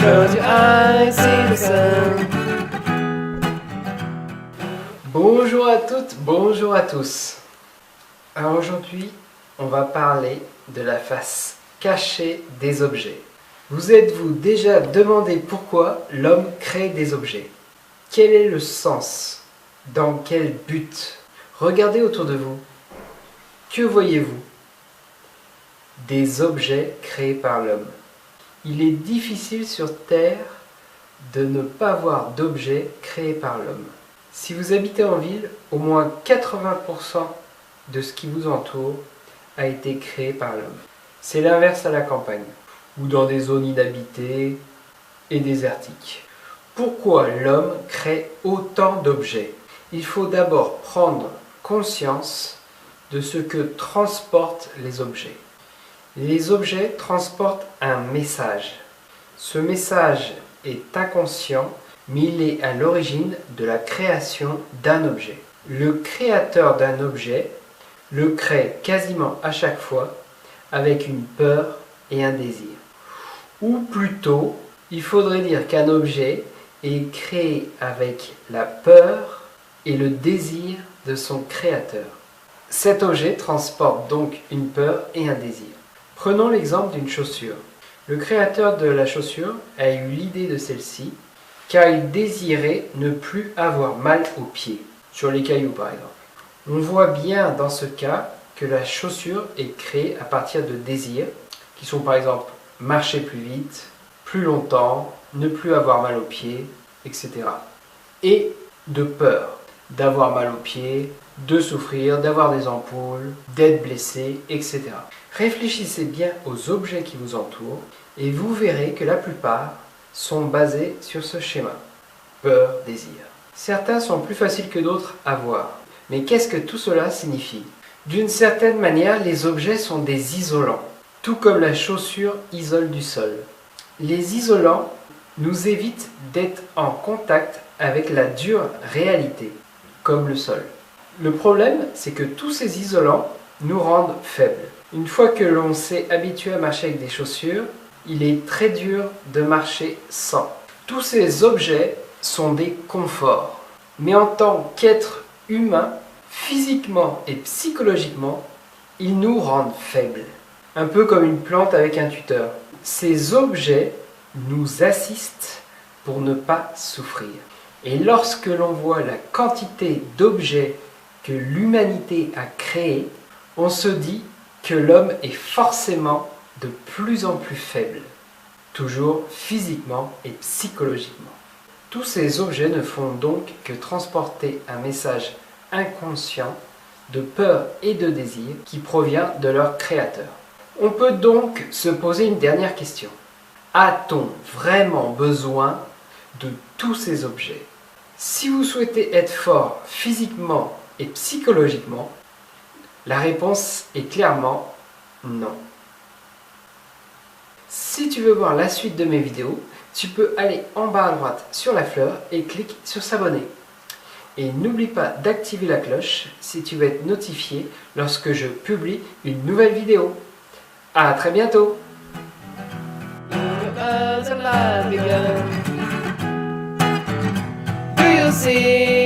Close your eyes, see the sun. Bonjour à toutes, bonjour à tous. Alors aujourd'hui, on va parler de la face cachée des objets. Vous êtes-vous déjà demandé pourquoi l'homme crée des objets? Quel est le sens? Dans quel but? Regardez autour de vous. Que voyez-vous? Des objets créés par l'homme. Il est difficile sur Terre de ne pas voir d'objets créés par l'homme. Si vous habitez en ville, au moins 80% de ce qui vous entoure a été créé par l'homme. C'est l'inverse à la campagne, ou dans des zones inhabitées et désertiques. Pourquoi l'homme crée autant d'objets? Il faut d'abord prendre conscience de ce que transportent les objets. Les objets transportent un message. Ce message est inconscient, mais il est à l'origine de la création d'un objet. Le créateur d'un objet le crée quasiment à chaque fois avec une peur et un désir. Ou plutôt, il faudrait dire qu'un objet est créé avec la peur et le désir de son créateur. Cet objet transporte donc une peur et un désir. Prenons l'exemple d'une chaussure. Le créateur de la chaussure a eu l'idée de celle-ci car il désirait ne plus avoir mal aux pieds, sur les cailloux par exemple. On voit bien dans ce cas que la chaussure est créée à partir de désirs qui sont par exemple marcher plus vite, plus longtemps, ne plus avoir mal aux pieds, etc. Et de peur, d'avoir mal aux pieds, de souffrir, d'avoir des ampoules, d'être blessé, etc. Réfléchissez bien aux objets qui vous entourent et vous verrez que la plupart sont basés sur ce schéma. Peur, désir. Certains sont plus faciles que d'autres à voir. Mais qu'est-ce que tout cela signifie? D'une certaine manière, les objets sont des isolants, tout comme la chaussure isole du sol. Les isolants nous évitent d'être en contact avec la dure réalité, comme le sol. Le problème, c'est que tous ces isolants nous rendent faibles. Une fois que l'on s'est habitué à marcher avec des chaussures, il est très dur de marcher sans. Tous ces objets sont des conforts. Mais en tant qu'être humain, physiquement et psychologiquement, ils nous rendent faibles. Un peu comme une plante avec un tuteur. Ces objets nous assistent pour ne pas souffrir. Et lorsque l'on voit la quantité d'objets que l'humanité a créés, on se dit que l'homme est forcément de plus en plus faible, toujours physiquement et psychologiquement. Tous ces objets ne font donc que transporter un message inconscient de peur et de désir qui provient de leur créateur. On peut donc se poser une dernière question. A-t-on vraiment besoin de tous ces objets? Si vous souhaitez être fort physiquement et psychologiquement, la réponse est clairement non. Si tu veux voir la suite de mes vidéos, tu peux aller en bas à droite sur la fleur et clique sur s'abonner. Et n'oublie pas d'activer la cloche si tu veux être notifié lorsque je publie une nouvelle vidéo. À très bientôt! Do you see